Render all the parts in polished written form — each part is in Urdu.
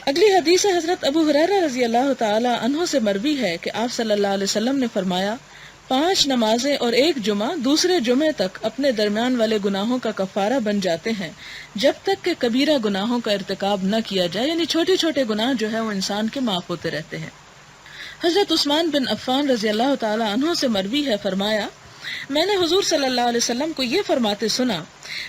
اگلی حدیث حضرت ابو ہریرہ رضی اللہ تعالی عنہ سے مروی ہے کہ آپ صلی اللہ علیہ وسلم نے فرمایا 5 نمازیں اور 1 جمعہ دوسرے جمعے تک اپنے درمیان والے گناہوں کا کفارہ بن جاتے ہیں جب تک کہ کبیرہ گناہوں کا ارتکاب نہ کیا جائے، یعنی چھوٹے چھوٹے گناہ جو ہے وہ انسان کے معاف ہوتے رہتے ہیں۔ حضرت عثمان بن عفان رضی اللہ تعالی عنہ سے مروی ہے، فرمایا میں نے حضور صلی اللہ علیہ وسلم کو یہ فرماتے سنا،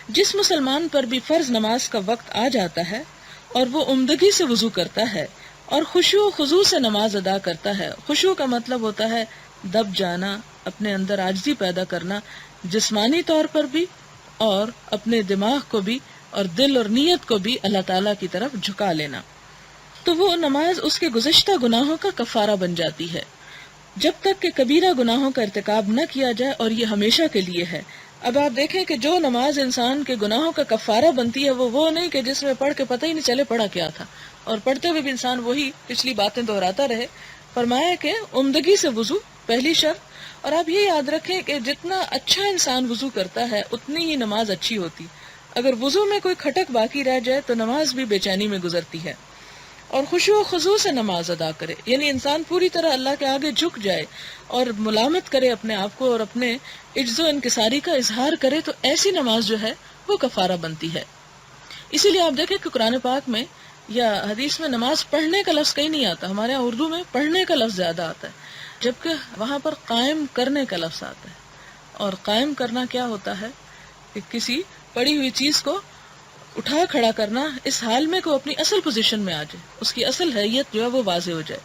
جس مسلمان پر بھی فرض نماز کا وقت آ جاتا ہے اور وہ عمدگی سے وضو کرتا ہے اور خشوع و خضوع سے نماز ادا کرتا ہے۔ خشوع کا مطلب ہوتا ہے دب جانا، اپنے اندر عاجزی پیدا کرنا، جسمانی طور پر بھی اور اپنے دماغ کو بھی اور دل اور نیت کو بھی اللہ تعالیٰ کی طرف جھکا لینا، تو وہ نماز اس کے گزشتہ گناہوں کا کفارہ بن جاتی ہے جب تک کہ کبیرہ گناہوں کا ارتکاب نہ کیا جائے، اور یہ ہمیشہ کے لیے ہے۔ اب آپ دیکھیں کہ جو نماز انسان کے گناہوں کا کفارہ بنتی ہے وہ نہیں کہ جس میں پڑھ کے پتہ ہی نہیں چلے پڑھا کیا تھا، اور پڑھتے ہوئے بھی انسان وہی پچھلی باتیں دہراتا رہے۔ فرمایا کہ عمدگی سے وضو پہلی شرط، اور آپ یہ یاد رکھیں کہ جتنا اچھا انسان وضو کرتا ہے اتنی ہی نماز اچھی ہوتی۔ اگر وضو میں کوئی کھٹک باقی رہ جائے تو نماز بھی بے چینی میں گزرتی ہے۔ اور خشوع و خضوع سے نماز ادا کرے، یعنی انسان پوری طرح اللہ کے آگے جھک جائے اور ملامت کرے اپنے آپ کو اور اپنے عجز و انکساری کا اظہار کرے، تو ایسی نماز جو ہے وہ کفارہ بنتی ہے۔ اسی لیے آپ دیکھیں کہ قرآن پاک میں یا حدیث میں نماز پڑھنے کا لفظ کہیں نہیں آتا، ہمارے یہاں اردو میں پڑھنے کا لفظ زیادہ آتا ہے، جبکہ وہاں پر قائم کرنے کا لفظ آتا ہے۔ اور قائم کرنا کیا ہوتا ہے کہ کسی پڑی ہوئی چیز کو اٹھا کھڑا کرنا اس حال میں کہ وہ اپنی اصل پوزیشن میں آ جائے، اس کی اصل حیت جو ہے وہ واضح ہو جائے۔